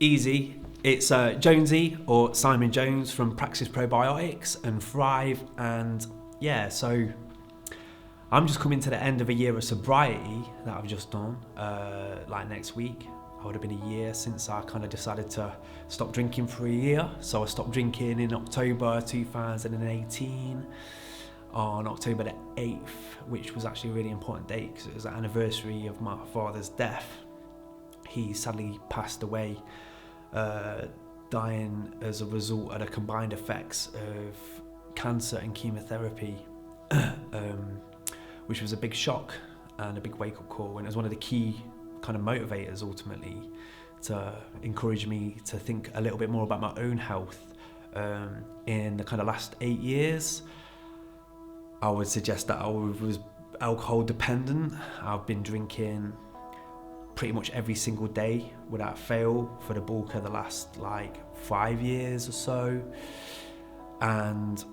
Easy. It's Jonesy, or Simon Jones, from Practice Probiotics and Thrive. And yeah, so I'm just coming to the end of a year of sobriety that I've just done. Like next week, it would have been a year since I kind of decided to stop drinking for a year. So I stopped drinking in October 2018, on October the 8th, which was actually a really important date because it was the anniversary of my father's death. He sadly passed away, dying as a result of the combined effects of cancer and chemotherapy, which was a big shock and a big wake-up call, and it was one of the key kind of motivators ultimately to encourage me to think a little bit more about my own health. In the kind of last 8 years, I would suggest that I was alcohol dependent. I've been drinking pretty much every single day without fail for the bulk of the last like 5 years or so. And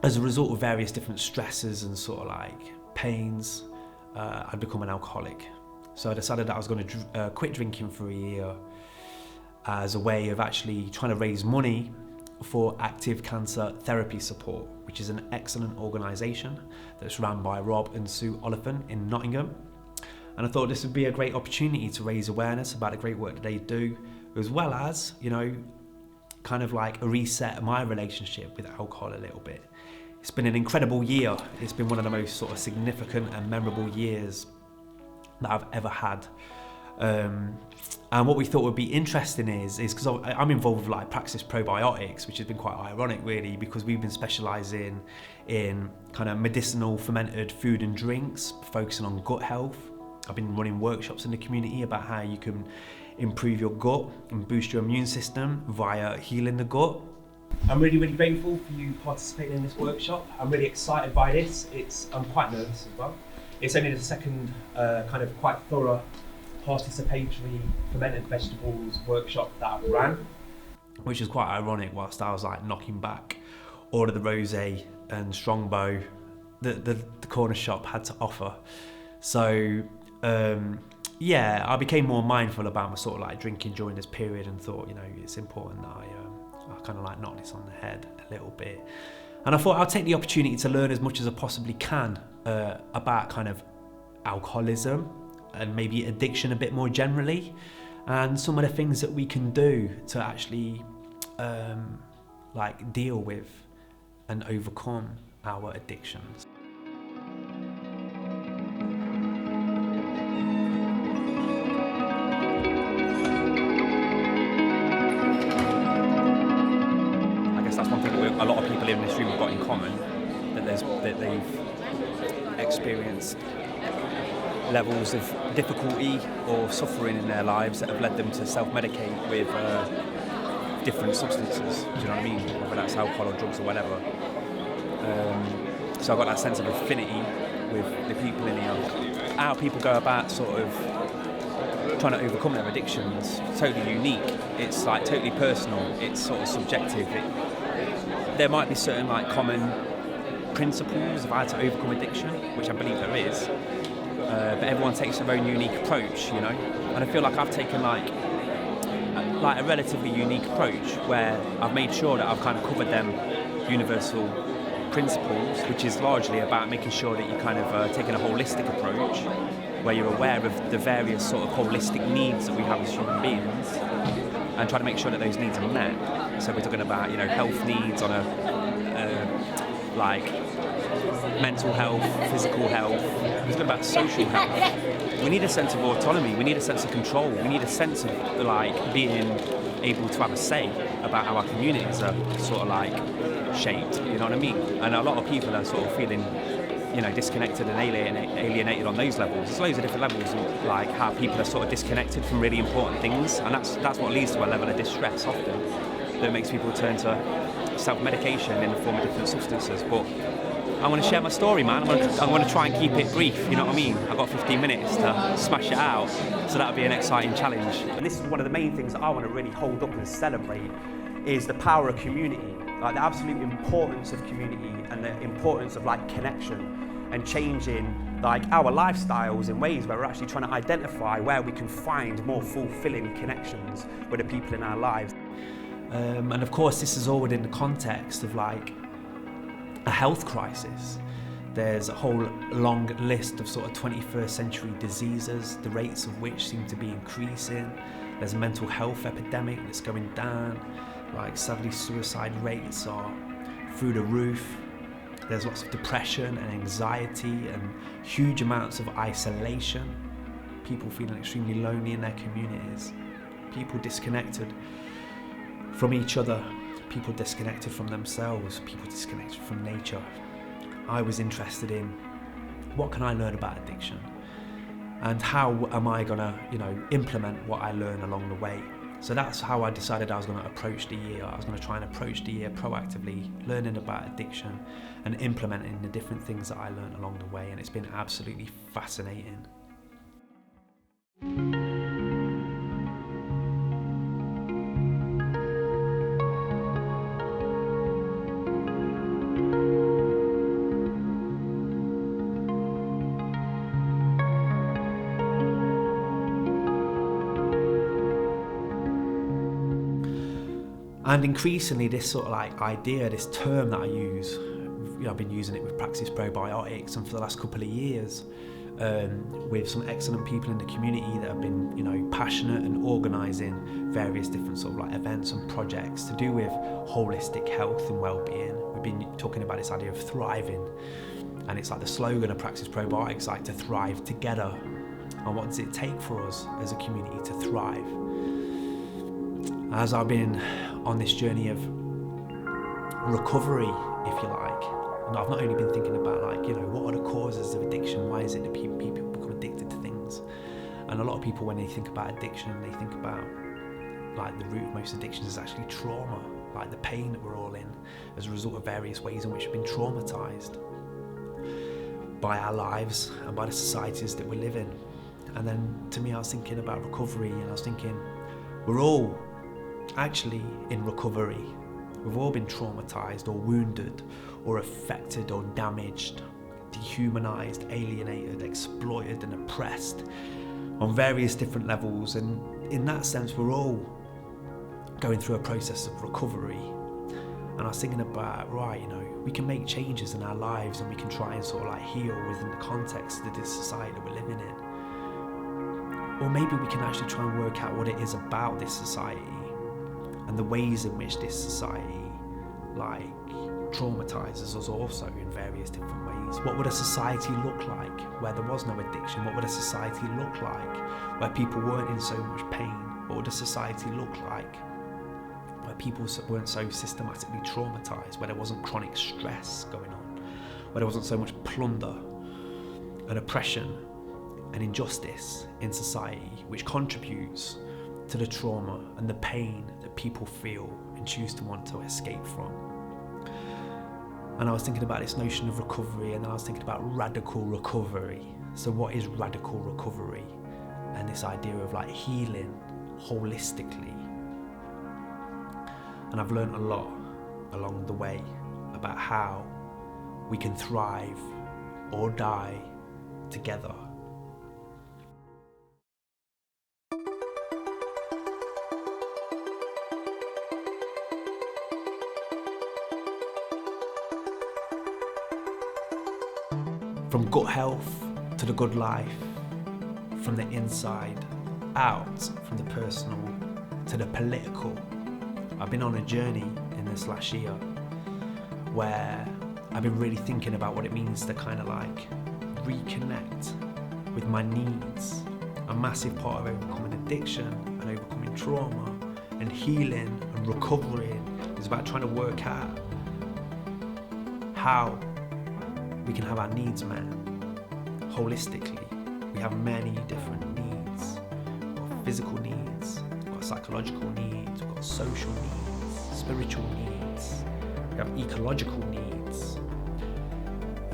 as a result of various different stresses and sort of like pains, I'd become an alcoholic. So I decided that I was going to quit drinking for a year as a way of actually trying to raise money for active cancer therapy support, which is an excellent organisation that's run by Rob and Sue Oliphant in Nottingham. And I thought this would be a great opportunity to raise awareness about the great work that they do, as well as, you know, kind of like a reset of my relationship with alcohol a little bit. It's been an incredible year. It's been one of the most sort of significant and memorable years that I've ever had. And what we thought would be interesting is because I'm involved with like Practice Probiotics, which has been quite ironic really, because we've been specialising in kind of medicinal fermented food and drinks, focusing on gut health. I've been running workshops in the community about how you can improve your gut and boost your immune system via healing the gut. I'm really, really grateful for you participating in this workshop. I'm really excited by this. I'm quite nervous as well. It's only the second kind of quite thorough participatory fermented vegetables workshop that I've ran, which is quite ironic whilst I was like knocking back all of the rosé and strongbow that the corner shop had to offer. So yeah, I became more mindful about my sort of like drinking during this period and thought, you know, it's important that I kind of like knock this on the head a little bit. And I thought I'll take the opportunity to learn as much as I possibly can about kind of alcoholism and maybe addiction a bit more generally, and some of the things that we can do to actually like deal with and overcome our addictions. I guess that's one thing that a lot of people in this room have got in common, that they've experienced levels of difficulty or suffering in their lives that have led them to self-medicate with different substances. Do you know what I mean? Whether that's alcohol or drugs or whatever. So I've got that sense of affinity with the people in here. How people go about sort of trying to overcome their addictions, totally unique. It's like totally personal. It's sort of subjective. There might be certain like common principles of how to overcome addiction, which I believe there is. But everyone takes their own unique approach, you know. And I feel like I've taken like a relatively unique approach where I've made sure that I've kind of covered them universal principles, which is largely about making sure that you're kind of taking a holistic approach where you're aware of the various sort of holistic needs that we have as human beings and try to make sure that those needs are met. So we're talking about, you know, health needs on like mental health, physical health. We're talking about social health. We need a sense of autonomy. We need a sense of control. We need a sense of like being able to have a say about how our communities are sort of like shaped. You know what I mean? And a lot of people are sort of feeling, you know, disconnected and alienated on those levels. There's loads of different levels of like how people are sort of disconnected from really important things, and that's what leads to a level of distress often that makes people turn to self-medication in the form of different substances. But I want to share my story, man. I want to try and keep it brief, you know what I mean? I've got 15 minutes to smash it out, so that'll be an exciting challenge. And this is one of the main things that I want to really hold up and celebrate, is the power of community, like the absolute importance of community and the importance of like connection. and changing like our lifestyles in ways where we're actually trying to identify where we can find more fulfilling connections with the people in our lives. And of course, this is all within the context of like a health crisis. There's a whole long list of sort of 21st century diseases, the rates of which seem to be increasing. There's a mental health epidemic that's going down. Like sadly, suicide rates are through the roof. There's lots of depression and anxiety and huge amounts of isolation. People feeling extremely lonely in their communities. People disconnected from each other. People disconnected from themselves. People disconnected from nature. I was interested in what can I learn about addiction and how am I gonna, implement what I learn along the way. So that's how I decided I was gonna approach the year. I was gonna try and approach the year proactively, learning about addiction and implementing the different things that I learned along the way, and it's been absolutely fascinating. And increasingly this sort of like idea, this term that I use, I've been using it with Practice Probiotics and for the last couple of years with some excellent people in the community that have been, passionate and organising various different sort of like events and projects to do with holistic health and well-being. We've been talking about this idea of thriving, and it's like the slogan of Practice Probiotics, like to thrive together. And what does it take for us as a community to thrive? As I've been on this journey of recovery, if you like, and I've not only been thinking about what are the causes of addiction, why is it that people become addicted to things? And a lot of people, when they think about addiction, they think about like the root of most addictions is actually trauma, like the pain that we're all in as a result of various ways in which we've been traumatized by our lives and by the societies that we live in. And then to me, I was thinking about recovery, and I was thinking we're all actually in recovery. We've all been traumatized or wounded or affected or damaged, dehumanized, alienated, exploited and oppressed on various different levels, and in that sense we're all going through a process of recovery. And I was thinking about, we can make changes in our lives and we can try and sort of like heal within the context of this society that we're living in. Or maybe we can actually try and work out what it is about this society and the ways in which this society traumatizes us also in various different ways. What would a society look like where there was no addiction? What would a society look like where people weren't in so much pain? What would a society look like where people weren't so systematically traumatized, where there wasn't chronic stress going on, where there wasn't so much plunder and oppression and injustice in society, which contributes to the trauma and the pain that people feel and choose to want to escape from. And I was thinking about this notion of recovery, and then I was thinking about radical recovery. So what is radical recovery? And this idea of like healing holistically. And I've learned a lot along the way about how we can thrive or die together. From gut health to the good life, from the inside out, from the personal to the political. I've been on a journey in this last year where I've been really thinking about what it means to kind of like reconnect with my needs. A massive part of overcoming addiction and overcoming trauma and healing and recovering is about trying to work out how we can have our needs met holistically. We have many different needs. We've got physical needs, we've got psychological needs, we've got social needs, spiritual needs, we have ecological needs.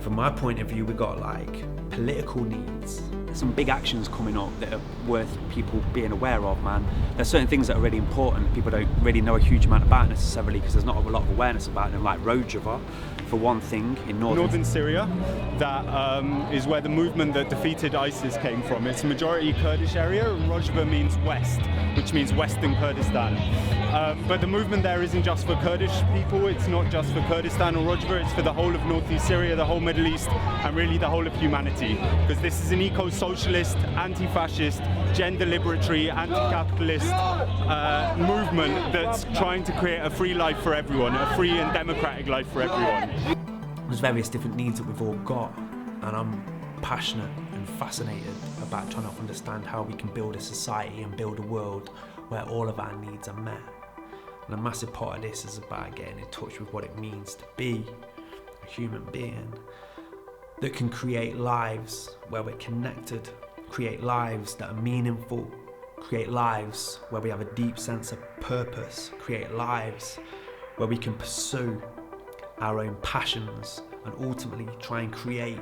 From my point of view, we've got like political needs, some big actions coming up that are worth people being aware of, man. There's certain things that are really important people don't really know a huge amount about necessarily, because there's not a lot of awareness about them, like Rojava, for one thing, in northern Syria. That is where the movement that defeated ISIS came from. It's a majority Kurdish area, and Rojava means west, which means Western Kurdistan. But the movement there isn't just for Kurdish people, it's not just for Kurdistan or Rojava, it's for the whole of northeast Syria, the whole Middle East, and really the whole of humanity. Because this is an eco-socialist, anti-fascist, gender-liberatory, anti-capitalist movement that's trying to create a free life for everyone, a free and democratic life for everyone. There's various different needs that we've all got, and I'm passionate and fascinated about trying to understand how we can build a society and build a world where all of our needs are met. And a massive part of this is about getting in touch with what it means to be a human being that can create lives where we're connected, create lives that are meaningful, create lives where we have a deep sense of purpose, create lives where we can pursue our own passions and ultimately try and create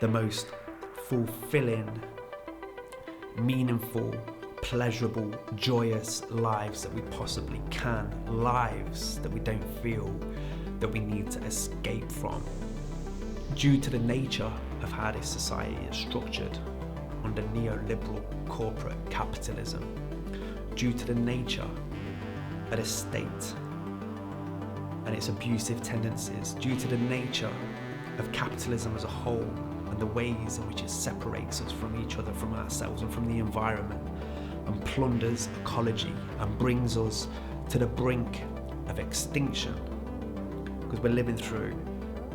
the most fulfilling, meaningful, pleasurable, joyous lives that we possibly can, lives that we don't feel that we need to escape from. Due to the nature of how this society is structured under neoliberal corporate capitalism, due to the nature of the state and its abusive tendencies, due to the nature of capitalism as a whole and the ways in which it separates us from each other, from ourselves and from the environment, and plunders ecology and brings us to the brink of extinction, because we're living through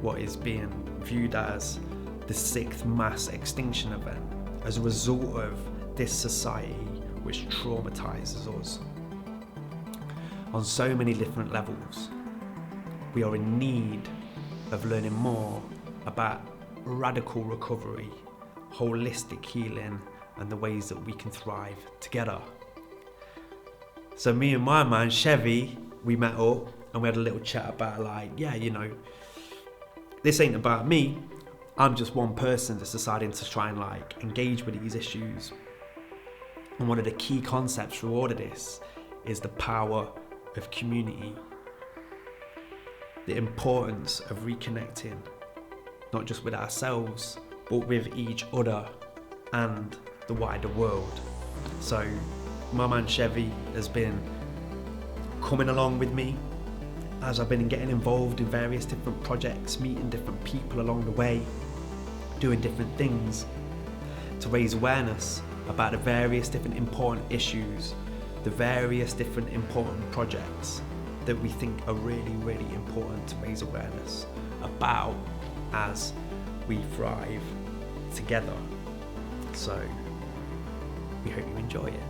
what is being viewed as the 6th mass extinction event as a result of this society which traumatizes us on so many different levels. We are in need of learning more about radical recovery, holistic healing, and the ways that we can thrive together. So me and my man Chevy, we met up and we had a little chat about this ain't about me. I'm just one person that's deciding to try and engage with these issues. And one of the key concepts for all of this is the power of community. The importance of reconnecting, not just with ourselves, but with each other and the wider world. So my man Chevy has been coming along with me as I've been getting involved in various different projects, meeting different people along the way, doing different things to raise awareness about the various different important issues, the various different important projects that we think are really, really important to raise awareness about as we thrive together. So we hope you enjoy it.